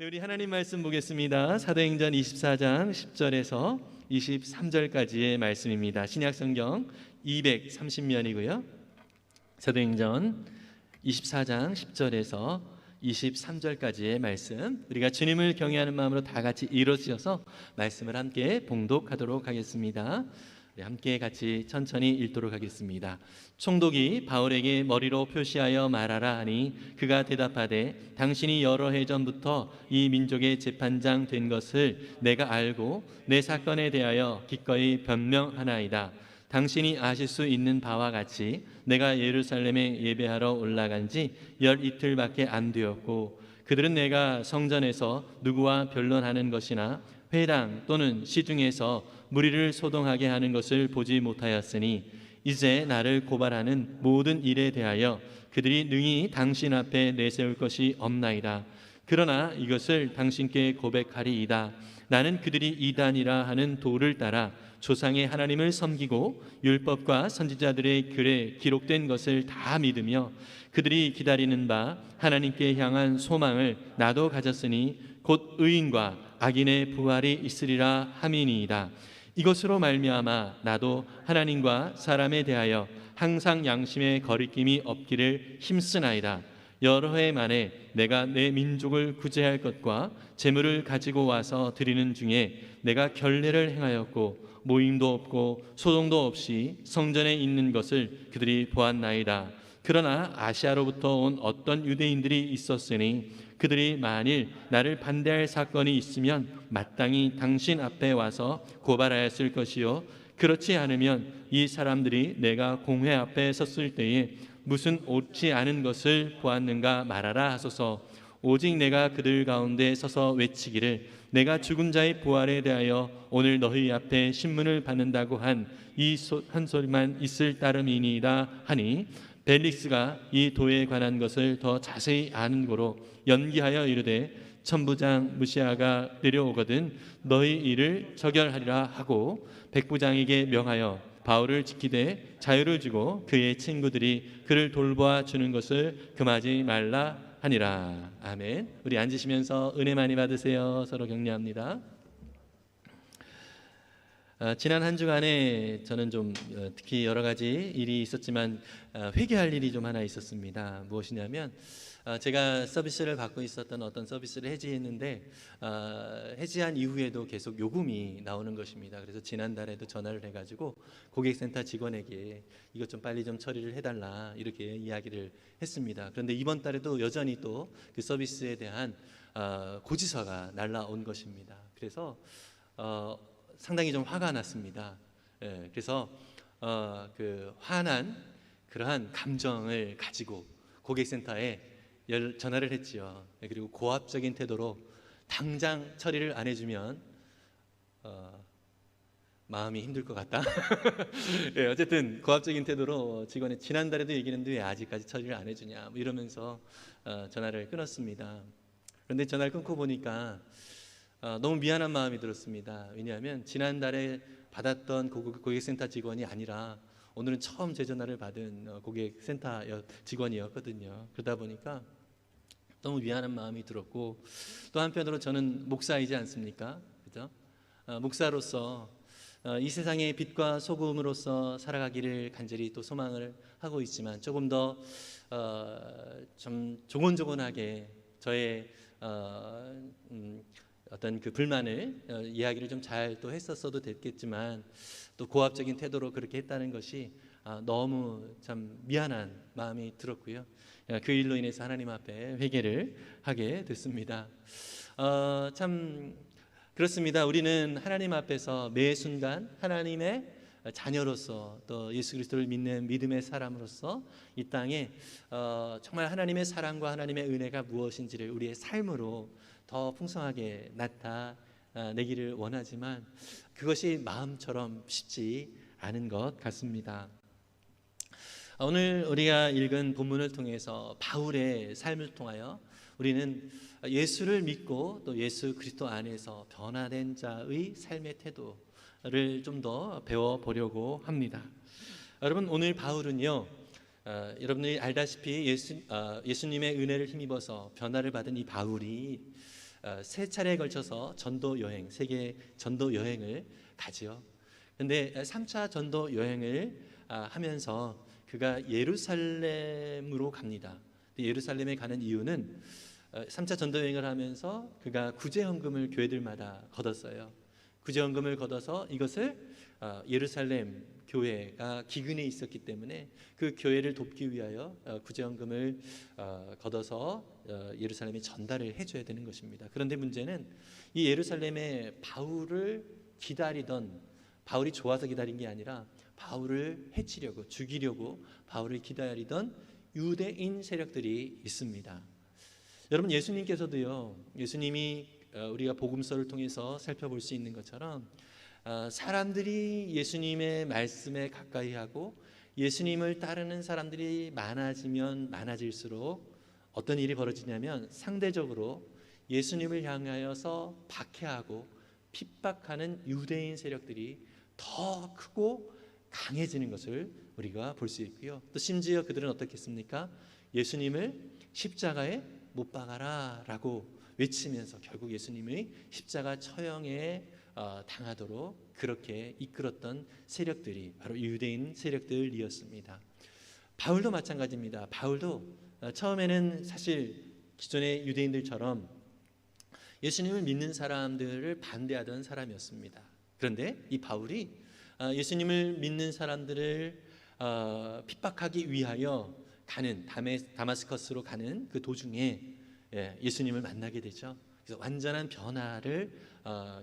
네, 우리 하나님 말씀 보겠습니다. 사도행전 24장 10절에서 23절까지의 말씀입니다. 신약성경 230면이고요. 사도행전 24장 10절에서 23절까지의 말씀, 우리가 주님을 경외하는 마음으로 다 같이 일어서셔서 말씀을 함께 봉독하도록 하겠습니다. 네, 함께 같이 천천히 읽도록 하겠습니다. 총독이 바울에게 머리로 표시하여 말하라 하니 그가 대답하되 당신이 여러 해 전부터 이 민족의 재판장 된 것을 내가 알고 내 사건에 대하여 기꺼이 변명하나이다. 당신이 아실 수 있는 바와 같이 내가 예루살렘에 예배하러 올라간 지 열 이틀밖에 안 되었고 그들은 내가 성전에서 누구와 변론하는 것이나 회당 또는 시중에서 무리를 소동하게 하는 것을 보지 못하였으니 이제 나를 고발하는 모든 일에 대하여 그들이 능히 당신 앞에 내세울 것이 없나이다. 그러나 이것을 당신께 고백하리이다. 나는 그들이 이단이라 하는 도를 따라 조상의 하나님을 섬기고 율법과 선지자들의 글에 기록된 것을 다 믿으며 그들이 기다리는 바 하나님께 향한 소망을 나도 가졌으니 곧 의인과 악인의 부활이 있으리라 함이니이다. 이것으로 말미암아 나도 하나님과 사람에 대하여 항상 양심의 거리낌이 없기를 힘쓰나이다. 여러 해 만에 내가 내 민족을 구제할 것과 재물을 가지고 와서 드리는 중에 내가 결례를 행하였고 모임도 없고 소동도 없이 성전에 있는 것을 그들이 보았나이다. 그러나 아시아로부터 온 어떤 유대인들이 있었으니 그들이 만일 나를 반대할 사건이 있으면 마땅히 당신 앞에 와서 고발하였을 것이요 그렇지 않으면 이 사람들이 내가 공회 앞에 섰을 때에 무슨 옳지 않은 것을 보았는가 말하라 하소서. 오직 내가 그들 가운데 서서 외치기를 내가 죽은 자의 부활에 대하여 오늘 너희 앞에 신문을 받는다고 한 이 한 소리만 있을 따름이니이다 하니 벨릭스가 이 도에 관한 것을 더 자세히 아는 고로 연기하여 이르되 천부장 무시아가 내려오거든 너희 일을 처결하리라 하고 백부장에게 명하여 바울을 지키되 자유를 주고 그의 친구들이 그를 돌보아 주는 것을 금하지 말라 하니라. 아멘. 우리 앉으시면서 은혜 많이 받으세요. 서로 격려합니다. 지난 한 주간에 저는 좀 특히 여러 가지 일이 있었지만 회개할 일이 좀 하나 있었습니다. 무엇이냐면 제가 서비스를 받고 있었던 어떤 서비스를 해지했는데 해지한 이후에도 계속 요금이 나오는 것입니다. 그래서 지난달에도 전화를 해가지고 고객센터 직원에게 이것 좀 빨리 좀 처리를 해달라 이렇게 이야기를 했습니다. 그런데 이번 달에도 여전히 또 그 서비스에 대한 고지서가 날라온 것입니다. 그래서 상당히 좀 화가 났습니다. 그래서 그 화난 그러한 감정을 가지고 고객센터에 전화를 했지요. 그리고 고압적인 태도로 당장 처리를 안 해주면 마음이 힘들 것 같다. 어쨌든 고압적인 태도로 직원이 지난달에도 얘기했는데 왜 아직까지 처리를 안 해주냐 뭐 이러면서 전화를 끊었습니다. 그런데 전화를 끊고 보니까 너무 미안한 마음이 들었습니다. 왜냐하면 지난달에 받았던 고객센터 직원이 아니라 오늘은 처음 제 전화를 받은 고객센터 직원이었거든요. 그러다 보니까 너무 미안한 마음이 들었고 또 한편으로 저는 목사이지 않습니까? 그죠? 목사로서 이 세상의 빛과 소금으로서 살아가기를 간절히 또 소망을 하고 있지만 조금 더 좀 조곤조곤하게 저의 어떤 그 불만을 이야기를 좀 잘 또 했었어도 됐겠지만 또 고압적인 태도로 그렇게 했다는 것이 너무 참 미안한 마음이 들었고요. 그 일로 인해서 하나님 앞에 회개를 하게 됐습니다. 참 그렇습니다. 우리는 하나님 앞에서 매 순간 하나님의 자녀로서 또 예수 그리스도를 믿는 믿음의 사람으로서 이 땅에 정말 하나님의 사랑과 하나님의 은혜가 무엇인지를 우리의 삶으로 더 풍성하게 나타내기를 원하지만 그것이 마음처럼 쉽지 않은 것 같습니다. 오늘 우리가 읽은 본문을 통해서 바울의 삶을 통하여 우리는 예수를 믿고 또 예수 그리스도 안에서 변화된 자의 삶의 태도를 좀 더 배워보려고 합니다. 여러분 오늘 바울은요 여러분들이 알다시피 예수님의 은혜를 힘입어서 변화를 받은 이 바울이 세 차례에 걸쳐서 전도 여행, 세계 전도 여행을 가지요. 그런데 3차 전도 여행을 하면서 그가 예루살렘으로 갑니다. 예루살렘에 가는 이유는 3차 전도 여행을 하면서 그가 구제헌금을 교회들마다 걷었어요. 구제헌금을 걷어서 이것을 예루살렘 교회가 기근에 있었기 때문에 그 교회를 돕기 위하여 구제헌금을 걷어서 예루살렘에 전달을 해줘야 되는 것입니다. 그런데 문제는 이 예루살렘에 바울을 기다리던, 바울이 좋아서 기다린 게 아니라 바울을 해치려고, 죽이려고 바울을 기다리던 유대인 세력들이 있습니다. 여러분, 예수님께서도요, 예수님이 우리가 복음서를 통해서 살펴볼 수 있는 것처럼 사람들이 예수님의 말씀에 가까이 하고 예수님을 따르는 사람들이 많아지면 많아질수록 어떤 일이 벌어지냐면 상대적으로 예수님을 향하여서 박해하고 핍박하는 유대인 세력들이 더 크고 강해지는 것을 우리가 볼 수 있고요. 또 심지어 그들은 어떻게 했습니까? 예수님을 십자가에 못 박아라 라고 외치면서 결국 예수님의 십자가 처형에 당하도록 그렇게 이끌었던 세력들이 바로 유대인 세력들이었습니다. 바울도 마찬가지입니다. 바울도 처음에는 사실 기존의 유대인들처럼 예수님을 믿는 사람들을 반대하던 사람이었습니다. 그런데 이 바울이 예수님을 믿는 사람들을 핍박하기 위하여 가는 다마스커스로 가는 그 도중에 예수님을 만나게 되죠. 그래서 완전한 변화를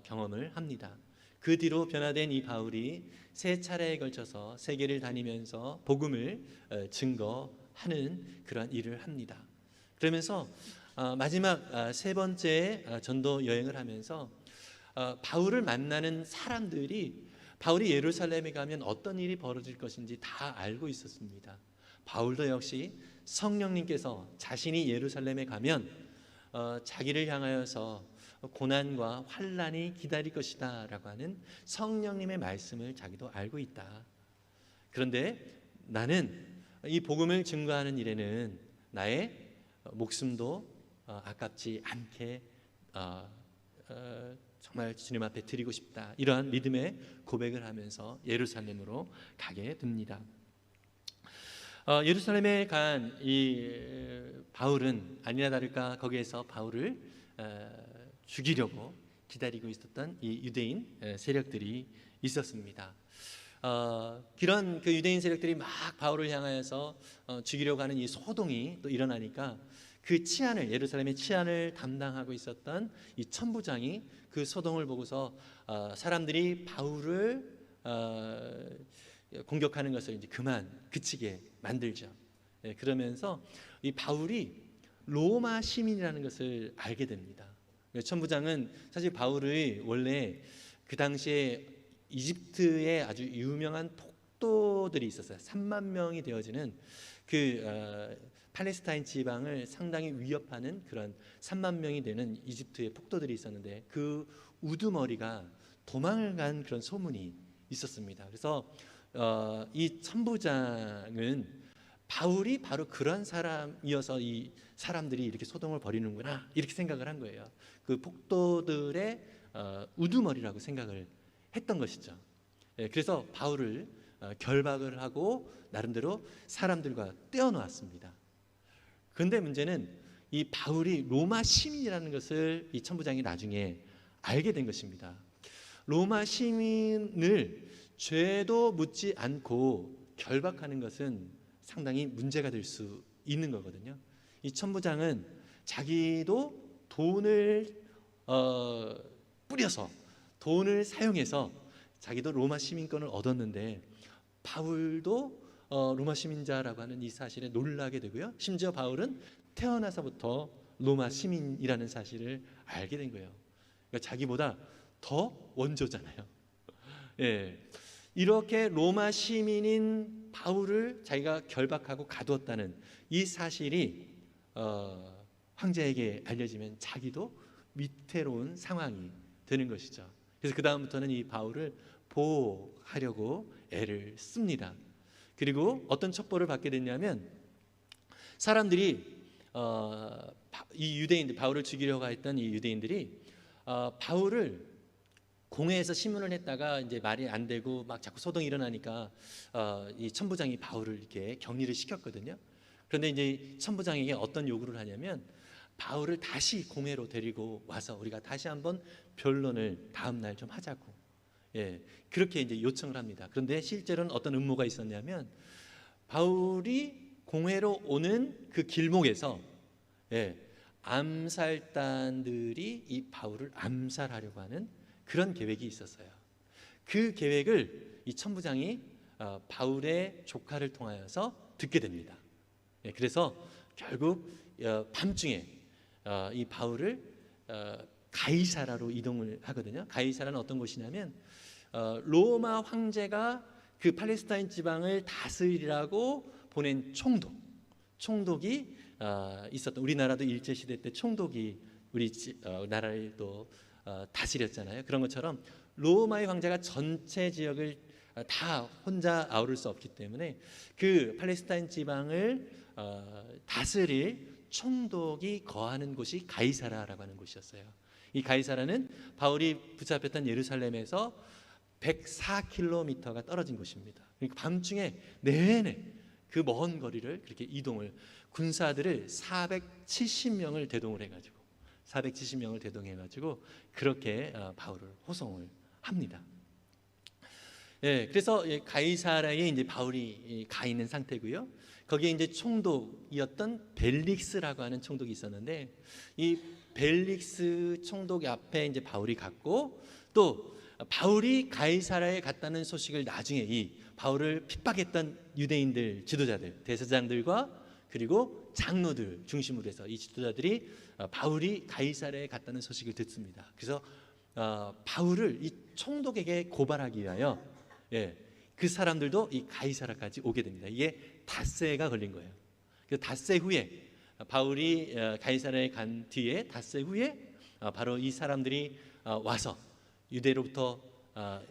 경험을 합니다. 그 뒤로 변화된 이 바울이 세 차례에 걸쳐서 세계를 다니면서 복음을 증거하는 그러한 일을 합니다. 그러면서 마지막 세 번째 전도 여행을 하면서 바울을 만나는 사람들이 바울이 예루살렘에 가면 어떤 일이 벌어질 것인지 다 알고 있었습니다. 바울도 역시 성령님께서 자신이 예루살렘에 가면 자기를 향하여서 고난과 환난이 기다릴 것이다 라고 하는 성령님의 말씀을 자기도 알고 있다. 그런데 나는 이 복음을 증거하는 일에는 나의 목숨도 아깝지 않게 정말 주님 앞에 드리고 싶다. 이러한 믿음의 고백을 하면서 예루살렘으로 가게 됩니다. 예루살렘에 간 이 바울은 아니나 다를까 거기에서 바울을 죽이려고 기다리고 있었던 이 유대인 세력들이 있었습니다. 그런 그 유대인 세력들이 막 바울을 향하여서 죽이려고 하는 이 소동이 또 일어나니까 그 치안을, 예루살렘의 치안을 담당하고 있었던 이 천부장이 그 소동을 보고서 사람들이 바울을 공격하는 것을 이제 그치게 만들죠. 그러면서 이 바울이 로마 시민이라는 것을 알게 됩니다. 천부장은 사실 바울의 원래 그 당시에 이집트에 아주 유명한 폭도들이 있었어요. 3만 명이 되어지는 그 팔레스타인 지방을 상당히 위협하는 그런 3만 명이 되는 이집트의 폭도들이 있었는데 그 우두머리가 도망을 간 그런 소문이 있었습니다. 그래서 이 천부장은 바울이 바로 그런 사람이어서 이 사람들이 이렇게 소동을 벌이는구나 이렇게 생각을 한 거예요. 그 폭도들의 우두머리라고 생각을 했던 것이죠. 그래서 바울을 결박을 하고 나름대로 사람들과 떼어놓았습니다. 그런데 문제는 이 바울이 로마 시민이라는 것을 이 천부장이 나중에 알게 된 것입니다. 로마 시민을 죄도 묻지 않고 결박하는 것은 상당히 문제가 될 수 있는 거거든요. 이 천부장은 자기도 돈을 뿌려서 돈을 사용해서 자기도 로마 시민권을 얻었는데 바울도 로마 시민자라고 하는 이 사실에 놀라게 되고요. 심지어 바울은 태어나서부터 로마 시민이라는 사실을 알게 된 거예요. 그러니까 자기보다 더 원조잖아요. 이렇게 로마 시민인 바울을 자기가 결박하고 가두었다는 이 사실이 황제에게 알려지면 자기도 위태로운 상황이 되는 것이죠. 그래서 그 다음부터는 이 바울을 보호하려고 애를 씁니다. 그리고 어떤 첩보를 받게 됐냐면 사람들이 이 유대인들, 바울을 죽이려고 했던 이 유대인들이 바울을 공회에서 신문을 했다가 이제 말이 안 되고 막 자꾸 소동이 일어나니까 이 천부장이 바울을 이렇게 격리를 시켰거든요. 그런데 이제 천부장에게 어떤 요구를 하냐면 바울을 다시 공회로 데리고 와서 우리가 다시 한번 변론을 다음 날 좀 하자고, 그렇게 이제 요청을 합니다. 그런데 실제로는 어떤 음모가 있었냐면 바울이 공회로 오는 그 길목에서 암살단들이 이 바울을 암살하려고 하는 그런 계획이 있었어요. 그 계획을 이 천부장이 바울의 조카를 통하여서 듣게 됩니다. 그래서 결국 밤중에 이 바울을 가이사라로 이동을 하거든요. 가이사라는 어떤 곳이냐면 로마 황제가 그 팔레스타인 지방을 다스리라고 보낸 총독이 있었던, 우리나라도 일제 시대 때 총독이 우리 나라를 또 다스렸잖아요. 그런 것처럼 로마의 황제가 전체 지역을 다 혼자 아우를 수 없기 때문에 그 팔레스타인 지방을 다스릴 총독이 거하는 곳이 가이사라라고 하는 곳이었어요. 이 가이사라는 바울이 붙잡혔던 예루살렘에서 104km가 떨어진 곳입니다. 그러니까 밤중에 내내 그 먼 거리를 그렇게 이동을, 군사들을 470명을 대동을 해가지고 470명을 대동해가지고 그렇게 바울을 호송을 합니다. 그래서 가이사라에 이제 바울이 가 있는 상태고요. 거기에 이제 총독이었던 벨릭스라고 하는 총독이 있었는데 이 벨릭스 총독 앞에 이제 바울이 갔고, 또 바울이 가이사라에 갔다는 소식을 나중에 이 바울을 핍박했던 유대인들 지도자들, 대제사장들과 그리고 장로들 중심으로 해서 이 지도자들이 바울이 가이사라에 갔다는 소식을 듣습니다. 그래서 바울을 이 총독에게 고발하기 위하여 그 사람들도 이 가이사라까지 오게 됩니다. 이게 닷새가 걸린 거예요. 그 닷새 후에 바울이 가이사라에 간 뒤에 닷새 후에 바로 이 사람들이 와서 유대로부터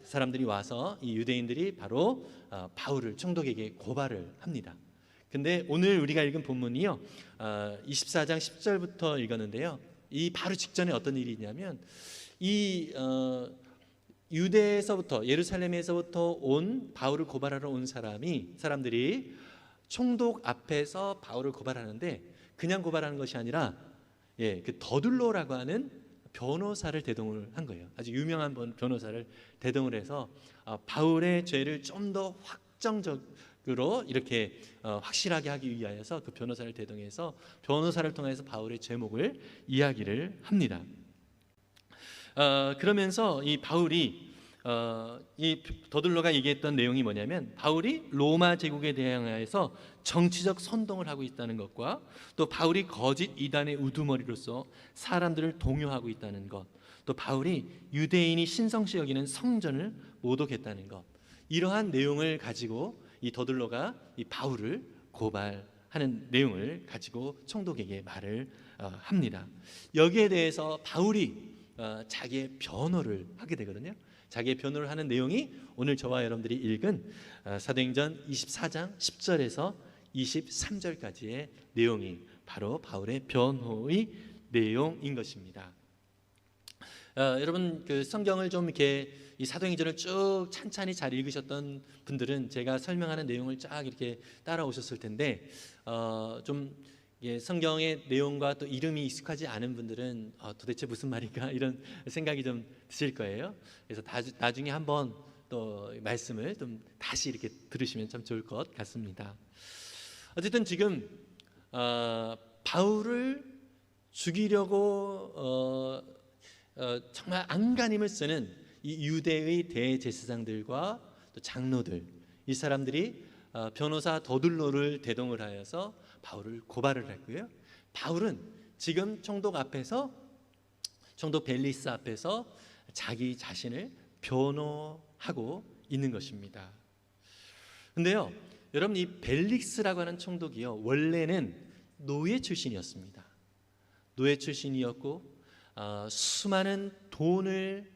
사람들이 와서 이 유대인들이 바로 바울을 총독에게 고발을 합니다. 근데 오늘 우리가 읽은 본문이요 24장 10절부터 읽었는데요, 이 바로 직전에 어떤 일이 있냐면 이 유대에서부터, 예루살렘에서부터 온 바울을 고발하러 온 사람들이 총독 앞에서 바울을 고발하는데 그냥 고발하는 것이 아니라 그 더둘로라고 하는 변호사를 대동을 한 거예요. 아주 유명한 변호사를 대동을 해서 바울의 죄를 좀 더 확정적으로 이렇게 확실하게 하기 위하여서 그 변호사를 대동해서 변호사를 통해서 바울의 죄목을 이야기를 합니다. 그러면서 이 바울이 이 더둘로가 얘기했던 내용이 뭐냐면 바울이 로마 제국에 대항하여서 정치적 선동을 하고 있다는 것과 또 바울이 거짓 이단의 우두머리로서 사람들을 동요하고 있다는 것, 또 바울이 유대인이 신성시 여기는 성전을 모독했다는 것, 이러한 내용을 가지고 이 더둘로가 이 바울을 고발하는 내용을 가지고 총독에게 말을 합니다. 여기에 대해서 바울이 자기의 변호를 하게 되거든요. 자기의 변호를 하는 내용이 오늘 저와 여러분들이 읽은 사도행전 24장 10절에서 23절까지의 내용이 바로 바울의 변호의 내용인 것입니다. 여러분 그 성경을 좀 이렇게 이 사도행전을 쭉 찬찬히 잘 읽으셨던 분들은 제가 설명하는 내용을 쫙 이렇게 따라오셨을 텐데 좀 성경의 내용과 또 이름이 익숙하지 않은 분들은 도대체 무슨 말인가 이런 생각이 좀 드실 거예요. 그래서 나중에 한번 또 말씀을 좀 다시 이렇게 들으시면 참 좋을 것 같습니다. 어쨌든 지금 바울을 죽이려고 정말 안간힘을 쓰는 이 유대의 대제사장들과 또 장로들, 이 사람들이 변호사 더둘로를 대동을 하여서 바울을 고발을 했고요. 바울은 지금 총독 앞에서, 총독 벨리스 앞에서 자기 자신을 변호하고 있는 것입니다. 근데요, 여러분 이 벨릭스라고 하는 총독이요 원래는 노예 출신이었습니다. 노예 출신이었고 수많은 돈을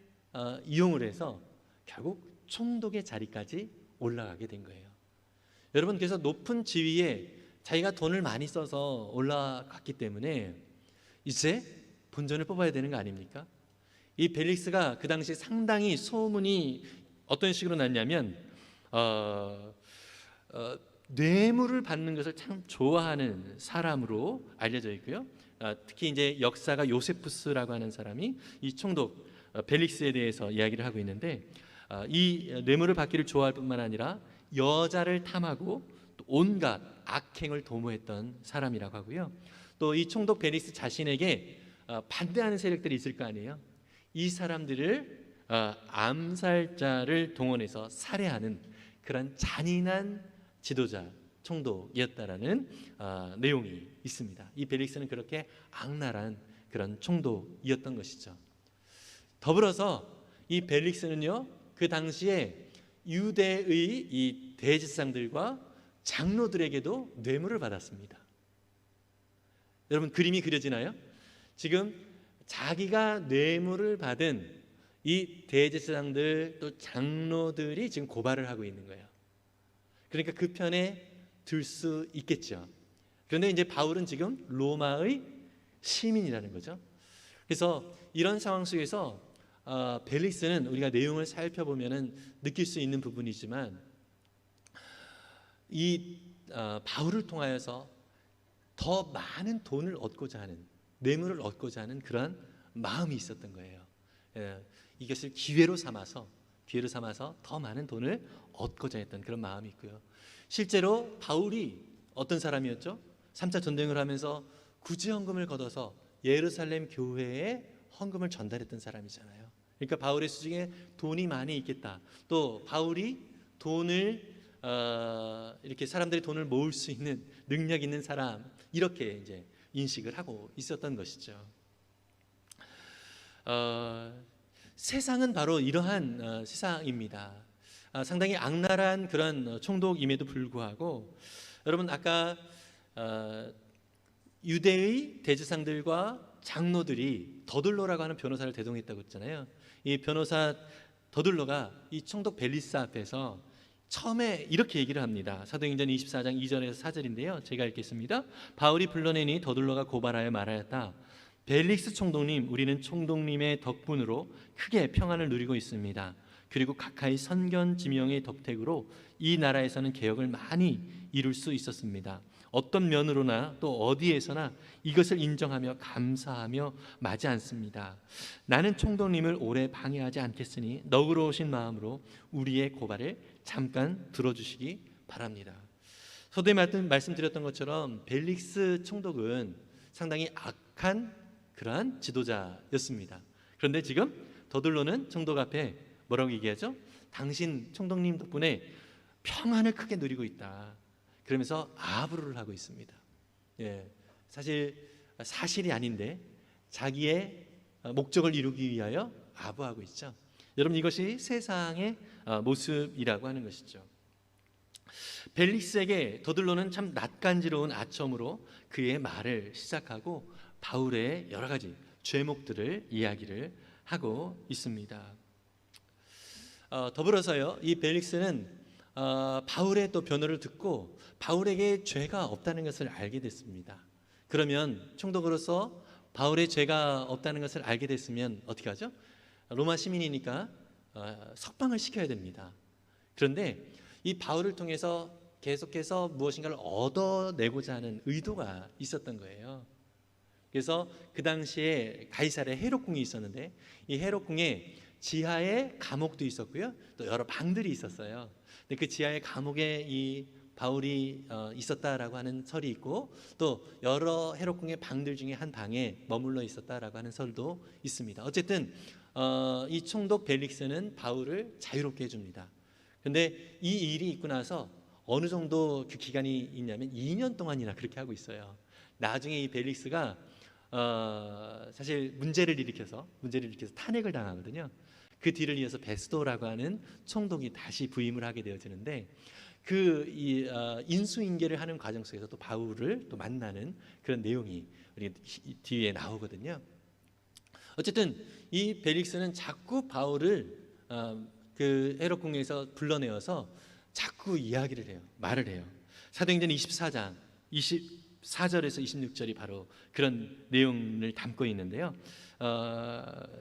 이용을 해서 결국 총독의 자리까지 올라가게 된 거예요. 여러분 그래서 높은 지위에 자기가 돈을 많이 써서 올라갔기 때문에 이제 본전을 뽑아야 되는 거 아닙니까? 이 벨릭스가 그 당시 상당히 소문이 어떤 식으로 났냐면 뇌물을 받는 것을 참 좋아하는 사람으로 알려져 있고요. 특히 이제 역사가 요세푸스라고 하는 사람이 이 총독 벨릭스에 대해서 이야기를 하고 있는데, 이 뇌물을 받기를 좋아할 뿐만 아니라 여자를 탐하고 또 온갖 악행을 도모했던 사람이라고 하고요. 또 이 총독 벨릭스 자신에게 반대하는 세력들이 있을 거 아니에요. 이 사람들을 암살자를 동원해서 살해하는 그런 잔인한 지도자 총독이었다라는 내용이 있습니다. 이 벨릭스는 그렇게 악랄한 그런 총독이었던 것이죠. 더불어서 이 벨릭스는요, 그 당시에 유대의 이 대제사장들과 장로들에게도 뇌물을 받았습니다. 여러분, 그림이 그려지나요? 지금 자기가 뇌물을 받은 이 대제사장들 또 장로들이 지금 고발을 하고 있는 거예요. 그러니까 그 편에 들 수 있겠죠. 그런데 이제 바울은 지금 로마의 시민이라는 거죠. 그래서 이런 상황 속에서 벨릭스는 우리가 내용을 살펴보면은 느낄 수 있는 부분이지만, 이 바울을 통하여서 더 많은 돈을 얻고자 하는, 뇌물을 얻고자 하는 그런 마음이 있었던 거예요. 이것을 기회로 삼아서 더 많은 돈을 얻고자 했던 그런 마음이 있고요. 실제로 바울이 어떤 사람이었죠? 3차 전쟁을 하면서 구제헌금을 걷어서 예루살렘 교회에 헌금을 전달했던 사람이잖아요. 그러니까 바울의 수중에 돈이 많이 있겠다. 또 바울이 돈을 이렇게 사람들이 돈을 모을 수 있는 능력 있는 사람, 이렇게 이제 인식을 하고 있었던 것이죠. 세상은 바로 이러한 세상입니다. 상당히 악랄한 그런 총독임에도 불구하고, 여러분 아까 유대의 대제사장들과 장로들이 더둘로라고 하는 변호사를 대동했다고 했잖아요. 이 변호사 더둘로가 이 총독 벨릭스 앞에서 처음에 이렇게 얘기를 합니다. 사도행전 24장 2절에서 4절인데요. 제가 읽겠습니다. 바울이 불러내니 더둘로가 고발하여 말하였다. 벨릭스 총독님, 우리는 총독님의 덕분으로 크게 평안을 누리고 있습니다. 그리고 각하의 선견 지명의 덕택으로 이 나라에서는 개혁을 많이 이룰 수 있었습니다. 어떤 면으로나 또 어디에서나 이것을 인정하며 감사하며 마지 않습니다. 나는 총독님을 오래 방해하지 않겠으니 너그러우신 마음으로 우리의 고발을 잠깐 들어주시기 바랍니다. 서두에 말씀드렸던 것처럼 벨릭스 총독은 상당히 악한 그러한 지도자였습니다. 그런데 지금 더둘로는 총독 앞에 뭐라고 얘기하죠? 당신 총독님 덕분에 평안을 크게 누리고 있다. 그러면서 아부를 하고 있습니다. 사실이 아닌데 자기의 목적을 이루기 위하여 아부하고 있죠. 여러분, 이것이 세상의 모습이라고 하는 것이죠. 벨릭스에게 더둘로는 참 낯간지러운 아첨으로 그의 말을 시작하고 바울의 여러 가지 죄목들을 이야기를 하고 있습니다. 더불어서요, 이 벨릭스는 바울의 또 변호를 듣고 바울에게 죄가 없다는 것을 알게 됐습니다. 그러면 총독으로서 바울의 죄가 없다는 것을 알게 됐으면 어떻게 하죠? 로마 시민이니까 석방을 시켜야 됩니다. 그런데 이 바울을 통해서 계속해서 무엇인가를 얻어내고자 하는 의도가 있었던 거예요. 그래서 그 당시에 가이사랴 헤롯궁이 있었는데, 이 헤롯궁에 지하에 감옥도 있었고요, 또 여러 방들이 있었어요. 근데 그 지하의 감옥에 이 바울이 있었다라고 하는 설이 있고, 또 여러 헤롯궁의 방들 중에 한 방에 머물러 있었다라고 하는 설도 있습니다. 어쨌든 이 총독 벨릭스는 바울을 자유롭게 해줍니다. 그런데 이 일이 있고 나서 어느 정도 그 기간이 있냐면 2년 동안이나 그렇게 하고 있어요. 나중에 이 벨릭스가 사실 문제를 일으켜서 탄핵을 당하거든요. 그 뒤를 이어서 베스도라고 하는 총독이 다시 부임을 하게 되어지는데, 그 인수인계를 하는 과정 속에서 또 바울을 또 만나는 그런 내용이 우리 뒤에 나오거든요. 어쨌든 이 벨릭스는 자꾸 바울을 그 헤롯궁에서 불러내어서 자꾸 이야기를 해요. 말을 해요. 사도행전 24장 24절에서 26절이 바로 그런 내용을 담고 있는데요.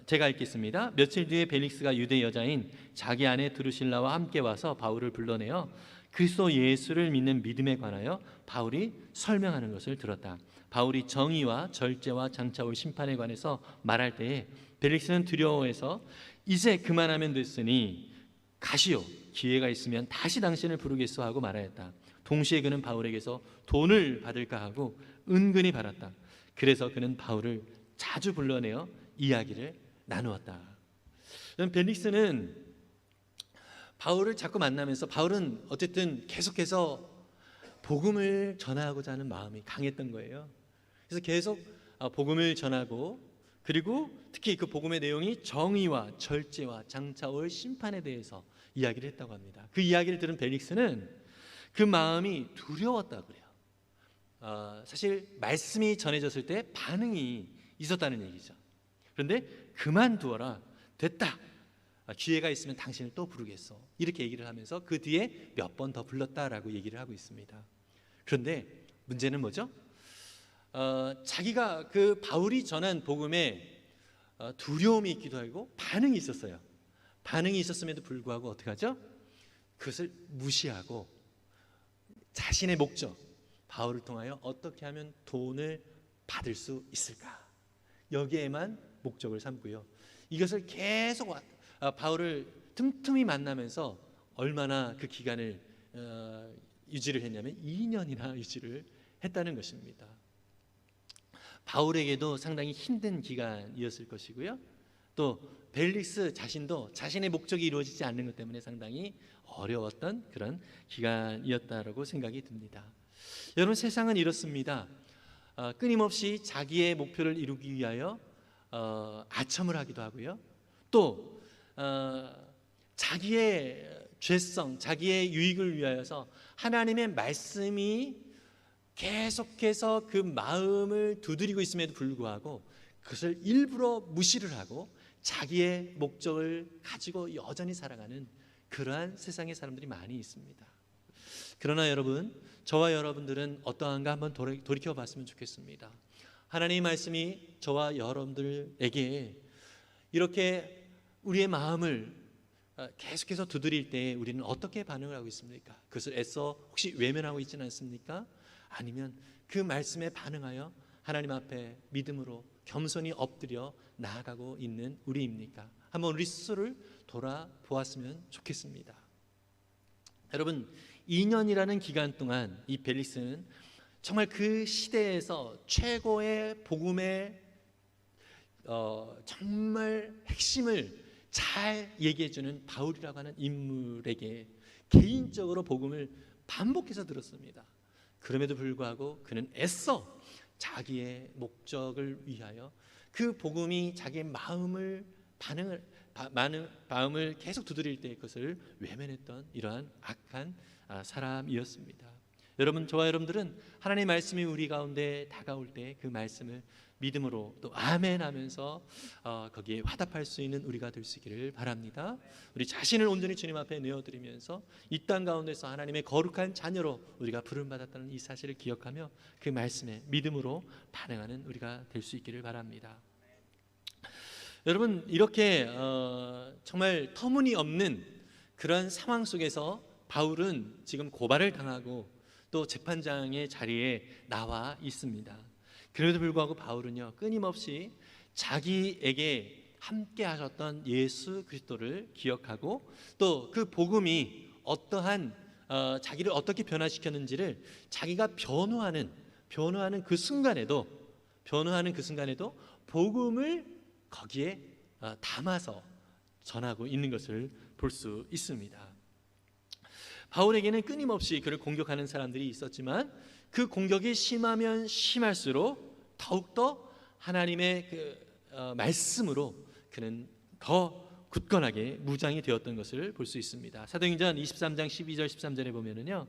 제가 읽겠습니다. 며칠 뒤에 벨릭스가 유대 여자인 자기 아내 드루실라와 함께 와서 바울을 불러내어 그리스도 예수를 믿는 믿음에 관하여 바울이 설명하는 것을 들었다. 바울이 정의와 절제와 장차 올 심판에 관해서 말할 때에 벨릭스는 두려워해서 이제 그만하면 됐으니 가시오, 기회가 있으면 다시 당신을 부르겠소 하고 말하였다. 동시에 그는 바울에게서 돈을 받을까 하고 은근히 바랐다. 그래서 그는 바울을 자주 불러내어 이야기를 나누었다. 벨릭스는 바울을 자꾸 만나면서 바울은 어쨌든 계속해서 복음을 전하고자 하는 마음이 강했던 거예요. 그래서 계속 복음을 전하고, 그리고 특히 그 복음의 내용이 정의와 절제와 장차 올 심판에 대해서 이야기를 했다고 합니다. 그 이야기를 들은 벨릭스는 그 마음이 두려웠다고 그래요. 사실 말씀이 전해졌을 때 반응이 있었다는 얘기죠. 그런데 그만두어라, 됐다, 기회가 있으면 당신을 또 부르겠어, 이렇게 얘기를 하면서 그 뒤에 몇 번 더 불렀다라고 얘기를 하고 있습니다. 그런데 문제는 뭐죠? 자기가 그 바울이 전한 복음에 두려움이 있기도 하고 반응이 있었어요. 반응이 있었음에도 불구하고 어떻게 하죠? 그것을 무시하고 자신의 목적, 바울을 통하여 어떻게 하면 돈을 받을 수 있을까, 여기에만 목적을 삼고요. 이것을 계속 바울을 틈틈이 만나면서 얼마나 그 기간을 유지를 했냐면 2년이나 유지를 했다는 것입니다. 바울에게도 상당히 힘든 기간이었을 것이고요. 또 벨릭스 자신도 자신의 목적이 이루어지지 않는 것 때문에 상당히 어려웠던 그런 기간이었다라고 생각이 듭니다. 여러분, 세상은 이렇습니다. 끊임없이 자기의 목표를 이루기 위하여 아첨을 하기도 하고요. 또 자기의 죄성, 자기의 유익을 위하여서 하나님의 말씀이 계속해서 그 마음을 두드리고 있음에도 불구하고 그것을 일부러 무시를 하고 자기의 목적을 가지고 여전히 살아가는 그러한 세상의 사람들이 많이 있습니다. 그러나 여러분, 저와 여러분들은 어떠한가 한번 돌이켜 봤으면 좋겠습니다. 하나님의 말씀이 저와 여러분들에게 이렇게 우리의 마음을 계속해서 두드릴 때 우리는 어떻게 반응을 하고 있습니까? 그것을 애써 혹시 외면하고 있지는 않습니까? 아니면 그 말씀에 반응하여 하나님 앞에 믿음으로 겸손히 엎드려 나아가고 있는 우리입니까? 한번 우리 스스로를 돌아보았으면 좋겠습니다. 여러분, 2년이라는 기간 동안 이 벨릭스는 정말 그 시대에서 최고의 복음의 정말 핵심을 잘 얘기해주는 바울이라고 하는 인물에게 개인적으로 복음을 반복해서 들었습니다. 그럼에도 불구하고 그는 애써 자기의 목적을 위하여 그 복음이 자기의 마음을 계속 두드릴 때 그것을 외면했던 이러한 악한 사람이었습니다. 여러분, 저와 여러분들은 하나님의 말씀이 우리 가운데 다가올 때 그 말씀을 믿음으로 또 아멘 하면서 거기에 화답할 수 있는 우리가 될 수 있기를 바랍니다. 우리 자신을 온전히 주님 앞에 내어드리면서 이 땅 가운데서 하나님의 거룩한 자녀로 우리가 부름받았다는 이 사실을 기억하며 그 말씀에 믿음으로 반응하는 우리가 될 수 있기를 바랍니다. 여러분, 이렇게 정말 터무니없는 그런 상황 속에서 바울은 지금 고발을 당하고 또 재판장의 자리에 나와 있습니다. 그럼에도 불구하고 바울은요, 끊임없이 자기에게 함께 하셨던 예수 그리스도를 기억하고 또 그 복음이 어떠한 자기를 어떻게 변화시켰는지를 자기가 변화하는 그 순간에도 복음을 거기에 담아서 전하고 있는 것을 볼 수 있습니다. 바울에게는 끊임없이 그를 공격하는 사람들이 있었지만 그 공격이 심하면 심할수록 더욱더 하나님의 그 말씀으로 그는 더 굳건하게 무장이 되었던 것을 볼 수 있습니다. 사도행전 23장 12절 13절에 보면은요,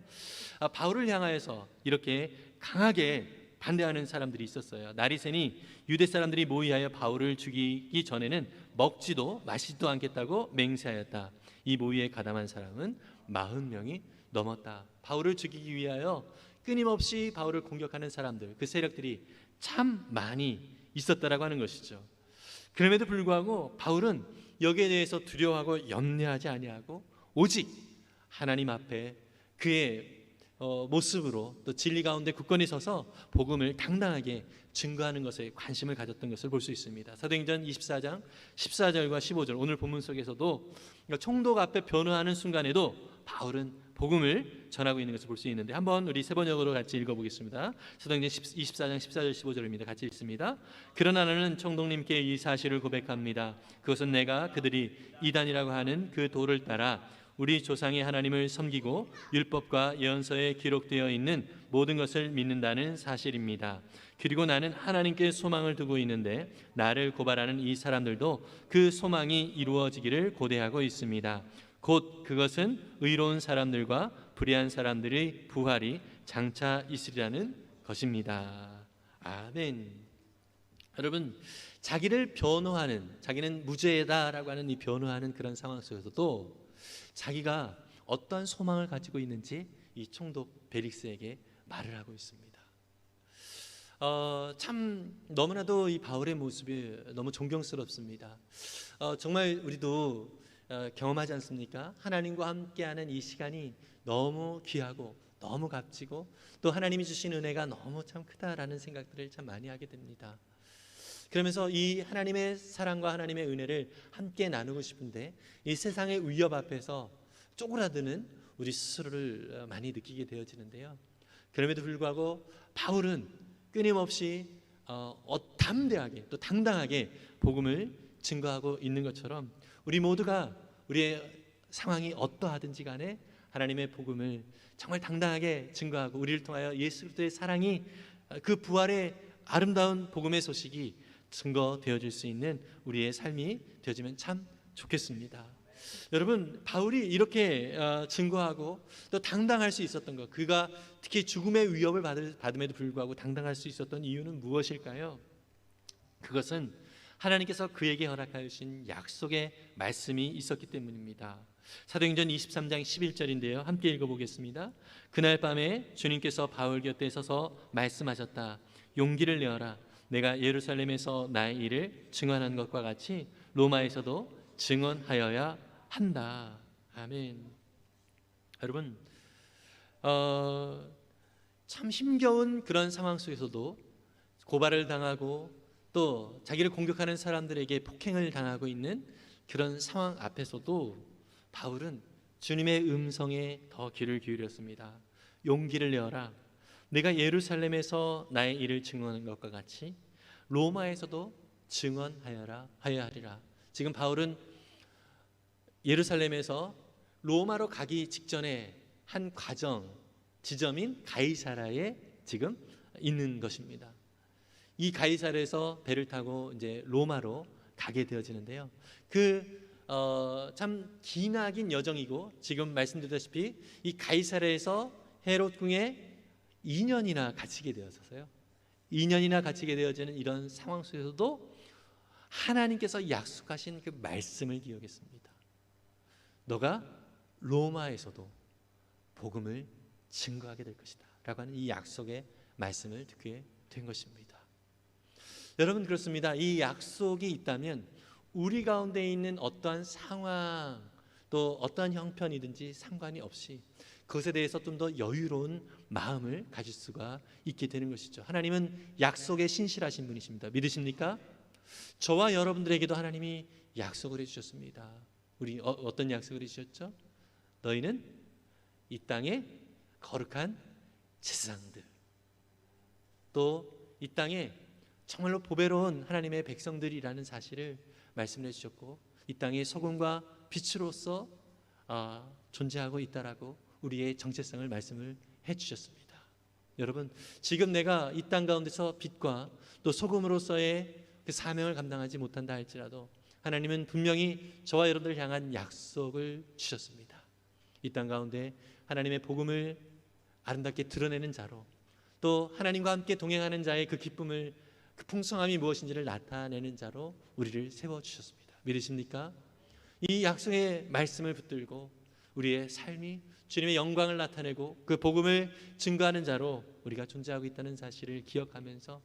바울을 향하여서 이렇게 강하게 반대하는 사람들이 있었어요. 날이 새니 유대 사람들이 모의하여 바울을 죽이기 전에는 먹지도 마시지도 않겠다고 맹세하였다. 이 모의에 가담한 사람은 40명이 넘었다. 바울을 죽이기 위하여 끊임없이 바울을 공격하는 사람들, 그 세력들이 참 많이 있었다라고 하는 것이죠. 그럼에도 불구하고 바울은 여기에 대해서 두려워하고 염려하지 아니하고 오직 하나님 앞에 그의 모습으로 또 진리 가운데 굳건히 서서 복음을 당당하게 증거하는 것에 관심을 가졌던 것을 볼 수 있습니다. 사도행전 24장 14절과 15절 오늘 본문 속에서도 총독 앞에 변호하는 순간에도 바울은 복음을 전하고 있는 것을 볼 수 있는데, 한번 우리 세 번역으로 같이 읽어보겠습니다. 사도행전 24장 14절 15절입니다. 같이 읽습니다. 그러나 나는 총독님께 이 사실을 고백합니다. 그것은 내가 그들이 이단이라고 하는 그 도를 따라 우리 조상의 하나님을 섬기고 율법과 예언서에 기록되어 있는 모든 것을 믿는다는 사실입니다. 그리고 나는 하나님께 소망을 두고 있는데 나를 고발하는 이 사람들도 그 소망이 이루어지기를 고대하고 있습니다. 곧 그것은 의로운 사람들과 불의한 사람들의 부활이 장차 있으리라는 것입니다. 아멘. 여러분, 자기를 변호하는, 자기는 무죄다라고 하는 이 변호하는 그런 상황 속에서도 자기가 어떠한 소망을 가지고 있는지 이 총독 벨릭스에게 말을 하고 있습니다. 참 너무나도 이 바울의 모습이 너무 존경스럽습니다. 정말 우리도 경험하지 않습니까? 하나님과 함께하는 이 시간이 너무 귀하고 너무 값지고 또 하나님이 주신 은혜가 너무 참 크다라는 생각들을 참 많이 하게 됩니다. 그러면서 이 하나님의 사랑과 하나님의 은혜를 함께 나누고 싶은데 이 세상의 위협 앞에서 쪼그라드는 우리 스스로를 많이 느끼게 되어지는데요. 그럼에도 불구하고 바울은 끊임없이 담대하게 또 당당하게 복음을 증거하고 있는 것처럼 우리 모두가 우리의 상황이 어떠하든지 간에 하나님의 복음을 정말 당당하게 증거하고 우리를 통하여 예수 그리스도의 사랑이 그 부활의 아름다운 복음의 소식이 증거되어질 수 있는 우리의 삶이 되어지면 참 좋겠습니다. 여러분, 바울이 이렇게 증거하고 또 당당할 수 있었던 것, 그가 특히 죽음의 위협을 받음에도 불구하고 당당할 수 있었던 이유는 무엇일까요? 그것은 하나님께서 그에게 허락하여 주신 약속의 말씀이 있었기 때문입니다. 사도행전 23장 11절인데요. 함께 읽어보겠습니다. 그날 밤에 주님께서 바울 곁에 서서 말씀하셨다. 용기를 내어라. 내가 예루살렘에서 나의 일을 증언한 것과 같이 로마에서도 증언하여야 한다. 아멘. 여러분, 참 힘겨운 그런 상황 속에서도 고발을 당하고 또 자기를 공격하는 사람들에게 폭행을 당하고 있는 그런 상황 앞에서도 바울은 주님의 음성에 더 귀를 기울였습니다. 용기를 내어라. 내가 예루살렘에서 나의 일을 증언한 것과 같이 로마에서도 증언하여야 하리라. 지금 바울은 예루살렘에서 로마로 가기 직전에 한 과정 지점인 가이사라에 지금 있는 것입니다. 이 가이사라에서 배를 타고 이제 로마로 가게 되어지는데요. 참 기나긴 여정이고 지금 말씀드렸다시피 이 가이사라에서 헤롯 궁에 2년이나 갇히게 되었어요. 2년이나 갇히게 되어지는 이런 상황 속에서도 하나님께서 약속하신 그 말씀을 기억했습니다. 너가 로마에서도 복음을 증거하게 될 것이다 라고 하는 이 약속의 말씀을 듣게 된 것입니다. 여러분, 그렇습니다. 이 약속이 있다면 우리 가운데 있는 어떠한 상황 또 어떠한 형편이든지 상관이 없이 그것에 대해서 좀 더 여유로운 마음을 가질 수가 있게 되는 것이죠. 하나님은 약속에 신실하신 분이십니다. 믿으십니까? 저와 여러분들에게도 하나님이 약속을 해주셨습니다. 우리 어떤 약속을 해주셨죠? 너희는 이 땅에 거룩한 제사장들, 또 이 땅에 정말로 보배로운 하나님의 백성들이라는 사실을 말씀해 주셨고 이 땅의 소금과 빛으로서 존재하고 있다라고 우리의 정체성을 말씀을 해주셨습니다. 여러분, 지금 내가 이 땅 가운데서 빛과 또 소금으로서의 그 사명을 감당하지 못한다 할지라도 하나님은 분명히 저와 여러분들을 향한 약속을 주셨습니다. 이 땅 가운데 하나님의 복음을 아름답게 드러내는 자로 또 하나님과 함께 동행하는 자의 그 기쁨을 그 풍성함이 무엇인지를 나타내는 자로 우리를 세워주셨습니다. 믿으십니까? 이 약속의 말씀을 붙들고 우리의 삶이 주님의 영광을 나타내고 그 복음을 증거하는 자로 우리가 존재하고 있다는 사실을 기억하면서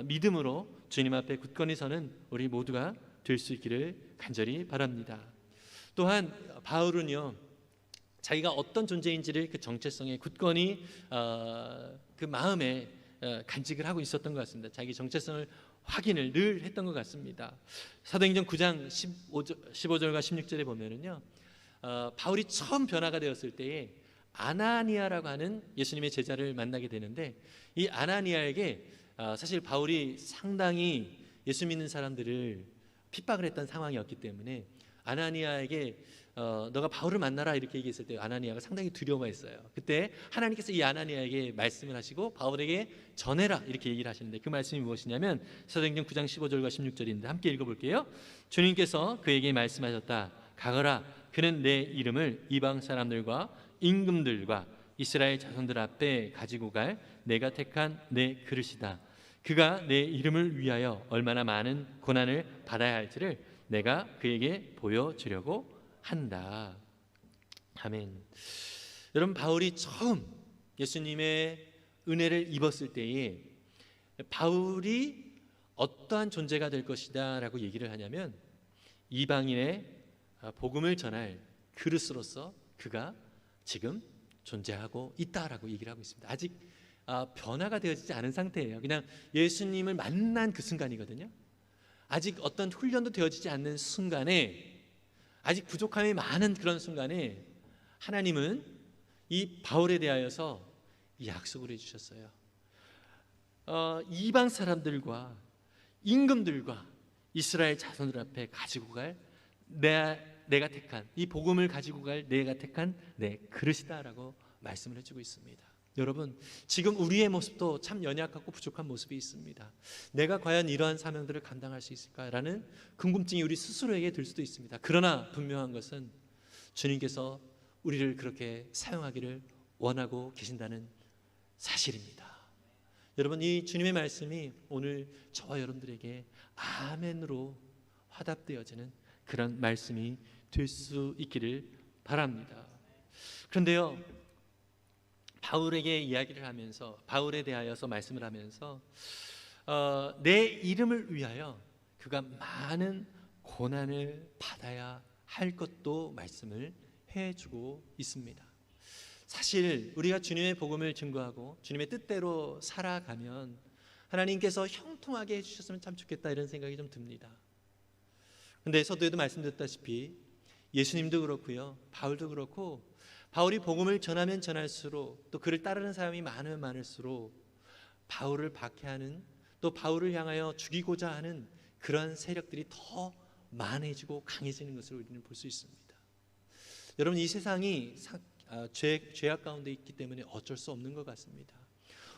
믿음으로 주님 앞에 굳건히 서는 우리 모두가 될 수 있기를 간절히 바랍니다. 또한 바울은요, 자기가 어떤 존재인지를 그 정체성에 굳건히 그 마음에 간직을 하고 있었던 것 같습니다. 자기 정체성을 확인을 늘 했던 것 같습니다. 사도행전 9장 15절과 16절에 보면은요, 바울이 처음 변화가 되었을 때에 아나니아라고 하는 예수님의 제자를 만나게 되는데, 이 아나니아에게 사실 바울이 상당히 예수 믿는 사람들을 핍박을 했던 상황이었기 때문에 아나니아에게 너가 바울을 만나라 이렇게 얘기했을 때 아나니아가 상당히 두려워했어요. 그때 하나님께서 이 아나니아에게 말씀을 하시고 바울에게 전해라 이렇게 얘기를 하시는데, 그 말씀이 무엇이냐면 사도행전 9장 15절과 16절인데 함께 읽어볼게요. 주님께서 그에게 말씀하셨다. 가거라. 그는 내 이름을 이방 사람들과 임금들과 이스라엘 자손들 앞에 가지고 갈 내가 택한 내 그릇이다. 그가 내 이름을 위하여 얼마나 많은 고난을 받아야 할지를 내가 그에게 보여주려고 한다. 아멘. 여러분, 바울이 처음 예수님의 은혜를 입었을 때에 바울이 어떠한 존재가 될 것이다 라고 얘기를 하냐면, 이방인의 복음을 전할 그릇으로서 그가 지금 존재하고 있다라고 얘기를 하고 있습니다. 아직 변화가 되어지지 않은 상태예요. 그냥 예수님을 만난 그 순간이거든요. 아직 어떤 훈련도 되어지지 않는 순간에, 아직 부족함이 많은 그런 순간에 하나님은 이 바울에 대하여서 이 약속을 해주셨어요. 이방 사람들과 임금들과 이스라엘 자손들 앞에 가지고 갈 내가 택한, 이 복음을 가지고 갈 내가 택한 내 그릇이다라고 말씀을 해주고 있습니다. 여러분, 지금 우리의 모습도 참 연약하고 부족한 모습이 있습니다. 내가 과연 이러한 사명들을 감당할 수 있을까라는 궁금증이 우리 스스로에게 들 수도 있습니다. 그러나 분명한 것은 주님께서 우리를 그렇게 사용하기를 원하고 계신다는 사실입니다. 여러분, 이 주님의 말씀이 오늘 저와 여러분들에게 아멘으로 화답되어지는 그런 말씀이 될 수 있기를 바랍니다. 그런데요, 바울에게 이야기를 하면서, 바울에 대하여서 말씀을 하면서 내 이름을 위하여 그가 많은 고난을 받아야 할 것도 말씀을 해주고 있습니다. 사실 우리가 주님의 복음을 증거하고 주님의 뜻대로 살아가면 하나님께서 형통하게 해주셨으면 참 좋겠다, 이런 생각이 좀 듭니다. 그런데 서두에도 말씀드렸다시피 예수님도 그렇고요, 바울도 그렇고, 바울이 복음을 전하면 전할수록, 또 그를 따르는 사람이 많으면 많을수록 바울을 박해하는, 또 바울을 향하여 죽이고자 하는 그런 세력들이 더 많아지고 강해지는 것을 우리는 볼 수 있습니다. 여러분, 이 세상이 죄악 가운데 있기 때문에 어쩔 수 없는 것 같습니다.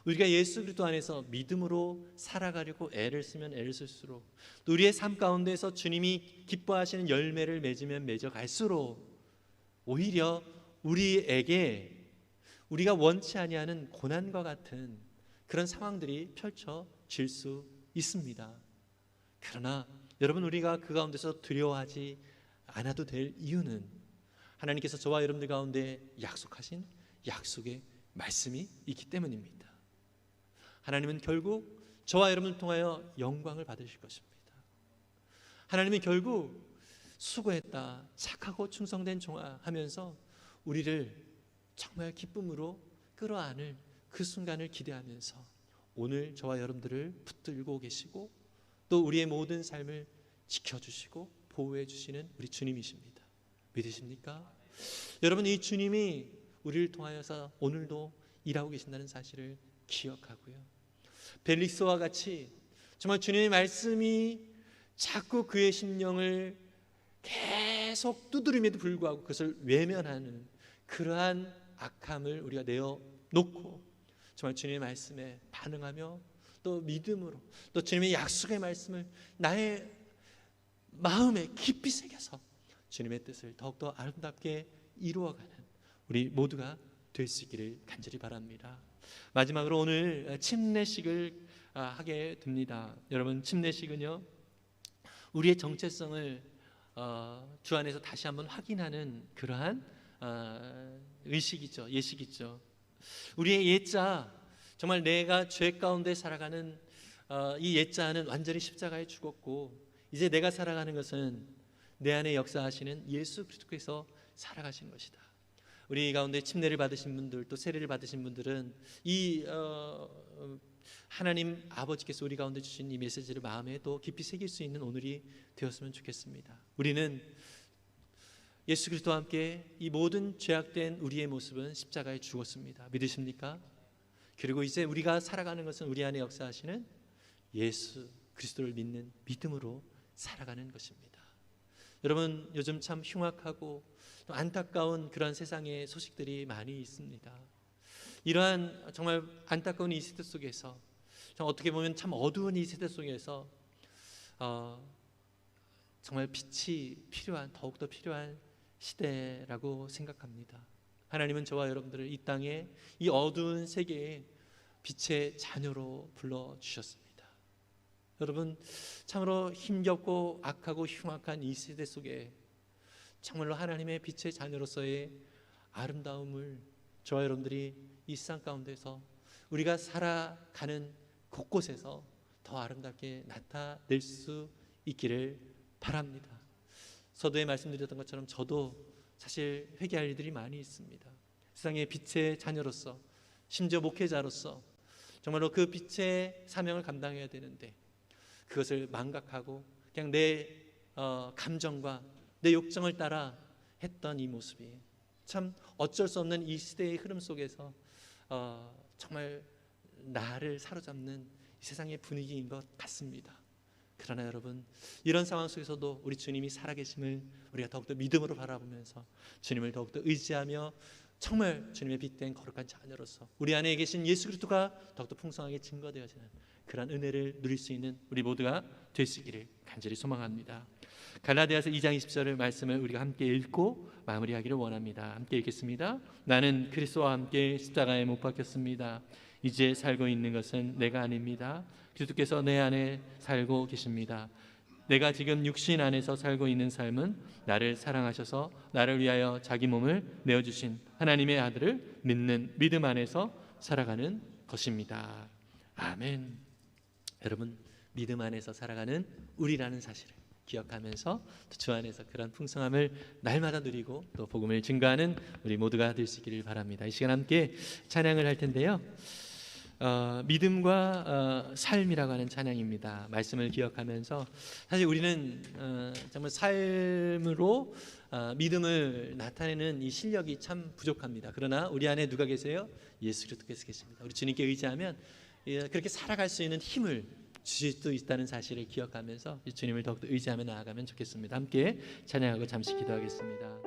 우리가 예수 그리스도 안에서 믿음으로 살아가려고 애를 쓰면 애를 쓸수록, 또 우리의 삶 가운데서 주님이 기뻐하시는 열매를 맺으면 맺어갈수록 오히려 우리에게 우리가 원치 아니하는 고난과 같은 그런 상황들이 펼쳐질 수 있습니다. 그러나 여러분, 우리가 그 가운데서 두려워하지 않아도 될 이유는 하나님께서 저와 여러분들 가운데 약속하신 약속의 말씀이 있기 때문입니다. 하나님은 결국 저와 여러분을 통하여 영광을 받으실 것입니다. 하나님은 결국 수고했다, 착하고 충성된 종아 하면서 우리를 정말 기쁨으로 끌어안을 그 순간을 기대하면서 오늘 저와 여러분들을 붙들고 계시고, 또 우리의 모든 삶을 지켜주시고 보호해 주시는 우리 주님이십니다. 믿으십니까? 여러분, 이 주님이 우리를 통하여서 오늘도 일하고 계신다는 사실을 기억하고요, 벨릭스와 같이 정말 주님의 말씀이 자꾸 그의 심령을 계속 두드림에도 불구하고 그것을 외면하는 그러한 악함을 우리가 내어놓고 정말 주님의 말씀에 반응하며, 또 믿음으로, 또 주님의 약속의 말씀을 나의 마음에 깊이 새겨서 주님의 뜻을 더욱더 아름답게 이루어가는 우리 모두가 될 수 있기를 간절히 바랍니다. 마지막으로 오늘 침례식을 하게 됩니다. 여러분, 침례식은요, 우리의 정체성을 주 안에서 다시 한번 확인하는 그러한 의식이죠, 예식이죠. 우리의 옛자, 정말 내가 죄 가운데 살아가는 이 옛자는 완전히 십자가에 죽었고, 이제 내가 살아가는 것은 내 안에 역사하시는 예수 그리스도께서 살아가시는 것이다. 우리 가운데 침례를 받으신 분들, 또 세례를 받으신 분들은 이 하나님 아버지께서 우리 가운데 주신 이 메시지를 마음에 또 깊이 새길 수 있는 오늘이 되었으면 좋겠습니다. 우리는 예수 그리스도와 함께 이 모든 죄악된 우리의 모습은 십자가에 죽었습니다. 믿으십니까? 그리고 이제 우리가 살아가는 것은 우리 안에 역사하시는 예수 그리스도를 믿는 믿음으로 살아가는 것입니다. 여러분, 요즘 참 흉악하고 또 안타까운 그런 세상의 소식들이 많이 있습니다. 이러한 정말 안타까운 이 시대 속에서, 어떻게 보면 참 어두운 이 세대 속에서 정말 빛이 필요한, 더욱더 필요한 시대라고 생각합니다. 하나님은 저와 여러분들을 이 땅에, 이 어두운 세계에 빛의 자녀로 불러주셨습니다. 여러분, 참으로 힘겹고 악하고 흉악한 이 세대 속에 정말로 하나님의 빛의 자녀로서의 아름다움을 저와 여러분들이 이 세상 가운데서 우리가 살아가는 곳곳에서 더 아름답게 나타낼 수 있기를 바랍니다. 서두에 말씀드렸던 것처럼 저도 사실 회개할 일들이 많이 있습니다. 세상의 빛의 자녀로서, 심지어 목회자로서 정말로 그 빛의 사명을 감당해야 되는데 그것을 망각하고 그냥 내 감정과 내 욕정을 따라 했던 이 모습이 참 어쩔 수 없는 이 시대의 흐름 속에서 정말 나를 사로잡는 이 세상의 분위기인 것 같습니다. 그러나 여러분, 이런 상황 속에서도 우리 주님이 살아계심을 우리가 더욱더 믿음으로 바라보면서 주님을 더욱더 의지하며 정말 주님의 빛된 거룩한 자녀로서 우리 안에 계신 예수 그리스도가 더욱더 풍성하게 증거되어지는 그런 은혜를 누릴 수 있는 우리 모두가 되시기를 간절히 소망합니다. 갈라디아서 2장 20절 말씀을 우리가 함께 읽고 마무리하기를 원합니다. 함께 읽겠습니다. 나는 그리스도와 함께 십자가에 못 박혔습니다. 이제 살고 있는 것은 내가 아닙니다. 그리스도께서 내 안에 살고 계십니다. 내가 지금 육신 안에서 살고 있는 삶은 나를 사랑하셔서 나를 위하여 자기 몸을 내어주신 하나님의 아들을 믿는 믿음 안에서 살아가는 것입니다. 아멘. 여러분, 믿음 안에서 살아가는 우리라는 사실을 기억하면서 주 안에서 그런 풍성함을 날마다 누리고 또 복음을 증거하는 우리 모두가 될 수 있기를 바랍니다. 이 시간 함께 찬양을 할 텐데요. 믿음과 삶이라고 하는 찬양입니다. 말씀을 기억하면서 사실 우리는 정말 삶으로 믿음을 나타내는 이 실력이 참 부족합니다. 그러나 우리 안에 누가 계세요? 예수 그리스도께서 계십니다. 우리 주님께 의지하면 그렇게 살아갈 수 있는 힘을 주실 수 있다는 사실을 기억하면서 주님을 더욱더 의지하며 나아가면 좋겠습니다. 함께 찬양하고 잠시 기도하겠습니다.